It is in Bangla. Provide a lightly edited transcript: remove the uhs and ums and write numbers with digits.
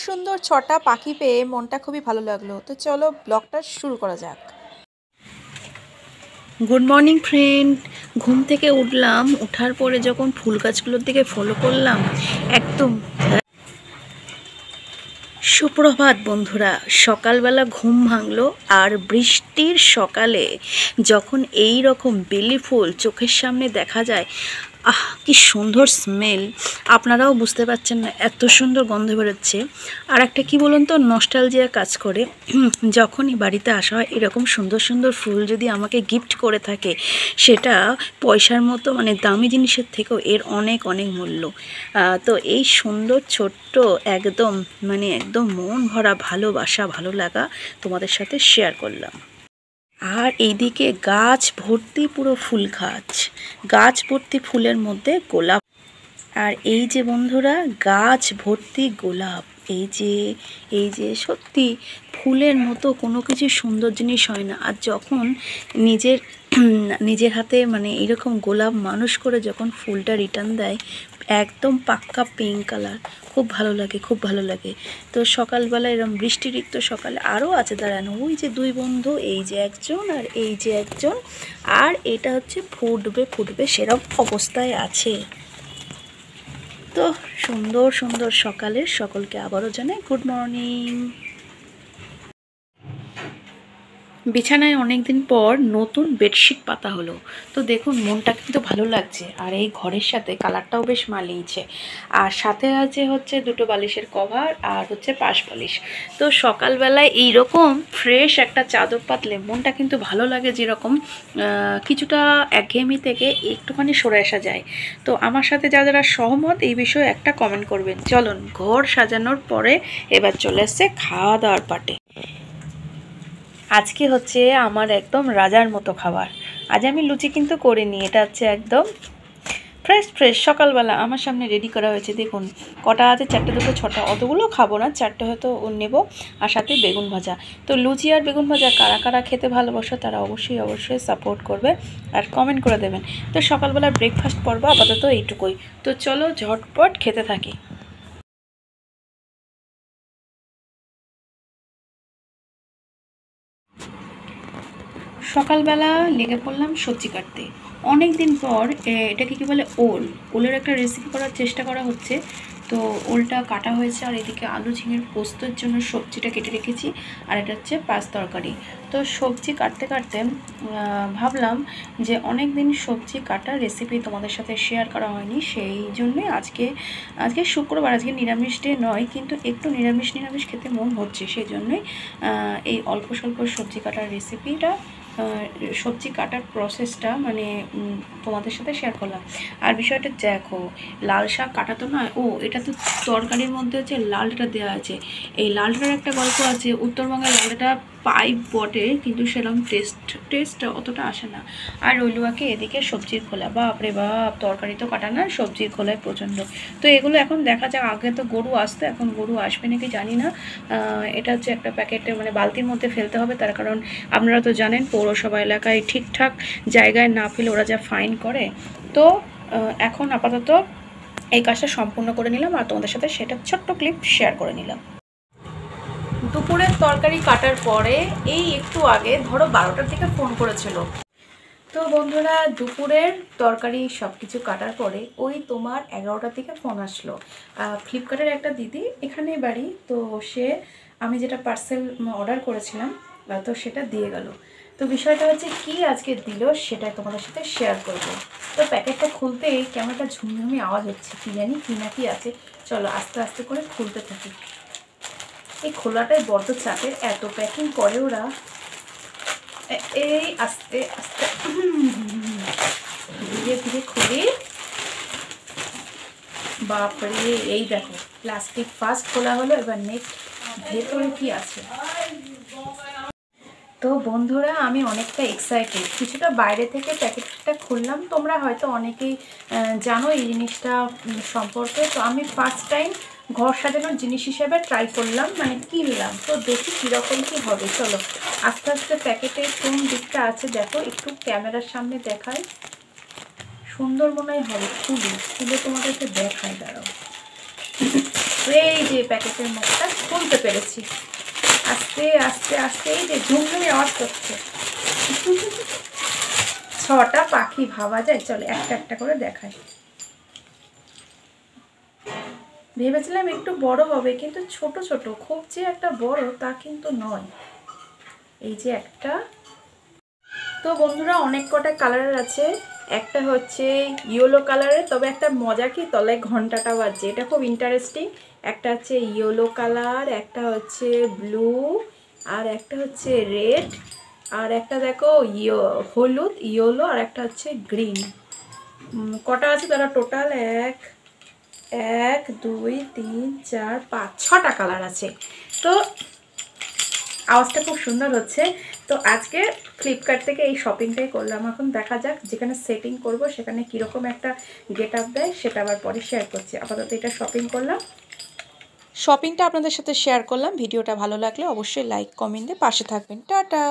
সুন্দর ছটা পাখি পেয়ে মনটা খুবই ভালো লাগলো। তো চলো ব্লগটা শুরু করা যাক। Good morning friend. ঘুম থেকে উঠলাম, ওঠার পরে যখন ফুল গাছগুলোর দিকে ফলো করলাম, একদম সুপ্রভাত বন্ধুরা। সকালবেলা ঘুম ভাঙলো আর বৃষ্টির সকালে যখন এই রকম বেলি ফুল চোখের সামনে দেখা যায়, আহ কি সুন্দর স্মেল! আপনারাও বুঝতে পারছেন না, এত সুন্দর গন্ধ বেরোচ্ছে। আর একটা কি বলুন তো, নস্টালজিয়া কাজ করে। যখনই বাড়িতে আসা হয় এরকম সুন্দর সুন্দর ফুল যদি আমাকে গিফট করে থাকে, সেটা পয়সার মতো মানে দামি জিনিসের থেকেও এর অনেক অনেক মূল্য। তো এই সুন্দর ছোট্ট একদম একদম মন ভরা ভালোবাসা ভালো লাগা তোমাদের সাথে শেয়ার করলাম। আর এইদিকে গাছ ভর্তি পুরো ফুল গাছ, গাছ ভর্তি ফুলের মধ্যে গোলাপ। আর এই যে বন্ধুরা, গাছ ভর্তি গোলাপ। এই যে সত্যি ফুলের মতো কোনো কিছু সুন্দর জিনিস হয় না। আর যখন নিজের নিজের হাতে এরকম গোলাপ মানুষ করে যখন ফুলটা রিটার্ন দেয়, একদম পাক্কা পিঙ্ক কালার, খুব ভালো লাগে, খুব ভালো লাগে। তো সকালবেলা এরকম বৃষ্টিরিক্ত সকালে আরও আছে দাঁড়ানো, ওই যে দুই বন্ধু, এই যে একজন আর এই যে একজন। আর এটা হচ্ছে ফুটবে ফুটবে সেরকম অবস্থায় আছে। তো সুন্দর সুন্দর সকালের সকলকে আবারও জানাই গুড মর্নিং। বিছানায় অনেকদিন পর নতুন বেডশিট পাতা হলো। তো দেখুন মনটা কিন্তু ভালো লাগছে। আর এই ঘরের সাথে কালারটাও বেশ মানিয়েছে। আর সাথে আছে হচ্ছে দুটো বালিশের কভার আর হচ্ছে পাশ বালিশ। তো সকালবেলায় এইরকম ফ্রেশ একটা চাদর পাতলে মনটা কিন্তু ভালো লাগে, যেরকম কিছুটা একঘেয়েমি থেকে একটুখানি সরে আসা যায়। তো আমার সাথে যারা যারা সহমত এই বিষয়ে একটা কমেন্ট করবেন। চলুন, ঘর সাজানোর পরে এবার চলে এসছে খাওয়া দাওয়ার পাটে। আজকে হচ্ছে আমার একদম রাজার মতো খাবার। আজ আমি লুচি কিন্তু করিনি, এটা হচ্ছে একদম ফ্রেশ ফ্রেশ সকালবেলা আমার সামনে রেডি করা হয়েছে। দেখুন কটা আছে, 4টে 2টো 6টা, অতগুলো খাবো না, 4টে হয়তো নেব। আর সাথে বেগুন ভাজা। তো লুচি আর বেগুন ভাজা কারা কারা খেতে ভালোবাসো তারা অবশ্যই অবশ্যই সাপোর্ট করবে আর কমেন্ট করে দেবেন। তো সকালবেলা ব্রেকফাস্ট পর্ব আপাতত এইটুকুই। তো চলো ঝটপট খেতে থাকি। সকালবেলা লেগে পড়লাম সবজি কাটতে। অনেক দিন পর এটাকে কী বলে, ওলের একটা রেসিপি করার চেষ্টা করা হচ্ছে। তো ওলটা কাটা হয়েছে, আর এদিকে আলু ঝিঙের পোস্তর জন্য সবজিটা কেটে রেখেছি। আর এটা হচ্ছে পাঁচ তরকারি। তো সবজি কাটতে কাটতে ভাবলাম যে অনেক দিন সবজি কাটার রেসিপি তোমাদের সাথে শেয়ার করা হয়নি, সেই জন্যে আজকে শুক্রবার, আজকে নিরামিষ ডে নয়, কিন্তু একটু নিরামিষ নিরামিষ খেতে মন হচ্ছে, সেই জন্যই এই অল্প স্বল্প সবজি কাটার রেসিপিটা, সবজি কাটার প্রসেসটা তোমাদের সাথে শেয়ার করলাম। আর বিষয়টা দেখো, লাল শাক কাটা তো নয়, এটা তো তরকারির মধ্যে হচ্ছে লালটা দেওয়া আছে। এই লালটার একটা গল্প আছে, উত্তরবঙ্গের লালটা পাইপ বটে, কিন্তু সেরকম টেস্টটা অতটা আসে না। আর রইলুয়াকে এদিকে সবজির খোলা, বাপরে বাপ, তরকারি তো কাটা না, সবজির খোলায় প্রচণ্ড। তো এগুলো এখন দেখা যাক, আগে তো গরু আসতো, এখন গরু আসবে নাকি জানি না। এটা হচ্ছে একটা প্যাকেটে বালতির মধ্যে ফেলতে হবে, তার কারণ আপনারা তো জানেন পৌরসভা এলাকায় ঠিকঠাক জায়গায় না ফেলে ওরা যা ফাইন করে। তো এখন আপাতত এই কাজটা সম্পূর্ণ করে নিলাম, আর তোমাদের সাথে সেটা ছোট্ট ক্লিপ শেয়ার করে নিলাম। দুপুরের তরকারি কাটার পরে এই একটু আগে ধরো 12টার দিকে ফোন করেছিল। তো বন্ধুরা, দুপুরের তরকারি সব কিছু কাটার পরে ওই তোমার 11টার দিকে ফোন আসলো। ফ্লিপকার্টের একটা দিদি, এখানে বাড়ি, তো সে আমি যেটা পার্সেল অর্ডার করেছিলাম তো সেটা দিয়ে গেল। তো বিষয়টা হচ্ছে কি আজকে দিল সেটাই তোমাদের সাথে শেয়ার করব। তো প্যাকেটটা খুলতেই কেমন একটা ঝুমঝুমি আওয়াজ হচ্ছে, কী জানি কী না কি আছে। চলো আস্তে আস্তে করে খুলতে থাকি। এই খোলাটাই বড্ড চাপের, এত প্যাকিং করে ওরা। এই আস্তে আস্তে ধীরে ধীরে খুলি। বাপরে, এই দেখো প্লাস্টিক ফার্স্ট খোলা হলো, এবার নেক্সট ভেতরে কি আছে। তো বন্ধুরা, আমি অনেকটা এক্সাইটেড, কিছুটা বাইরে থেকে প্যাকেটটা খুললাম। তোমরা হয়তো অনেকেই জানো এই জিনিসটা সম্পর্কে। তো আমি ফার্স্ট টাইম ঘর সাজানোর জিনিস হিসেবে ট্রাই করলাম, কিনলাম। তো দেখি কীরকম কী হবে। চলো আস্তে আস্তে প্যাকেটের কোন দিকটা আছে দেখো, একটু ক্যামেরার সামনে দেখাই, সুন্দর মনে হয় হবে। খুলে তোমাদেরকে দেখাই, দাঁড়াও। তো এই যে প্যাকেটের মুখটা খুলতে পেরেছি। আস্তে আস্তে আস্তে এই যে ঝুমঝুমি আওয়াজ করছে। 6টা পাখি ভাবা যায়। চলে একটা একটা করে দেখাই। ভেবেছিলাম একটু বড় হবে, কিন্তু ছোট ছোট, খুব যে একটা বড় তা কিন্তু নয়। এই যে একটা। তো বন্ধুরা অনেক কটা কালারের আছে। একটা হচ্ছে ইয়েলো কালারের, তবে একটা মজা কি তলায় ঘন্টাটা বাজছে, এটা খুব ইন্টারেস্টিং। একটা হচ্ছে ইয়েলো কালার, একটা হচ্ছে ব্লু, আর একটা হচ্ছে রেড, আর একটা দেখো হলুদ ইয়েলো, আর একটা হচ্ছে গ্রিন। কটা আছে তারা টোটাল? 1 2 3 4 5 6টা কালার আছে। তো আওয়াজটা খুব সুন্দর হচ্ছে। তো আজকে ফ্লিপকার্ট থেকে এই শপিংটাই করলাম। এখন দেখা যাক যেখানে সেটিং করব সেখানে কীরকম একটা গেট আপ দেয়, সেটা আবার পরে শেয়ার করছি। আপাতত এটা শপিং করলাম, শপিংটা আপনাদের সাথে শেয়ার করলাম। ভিডিওটা ভালো লাগলে অবশ্যই লাইক কমেন্ট দিয়ে পাশে থাকবেন। টাটা।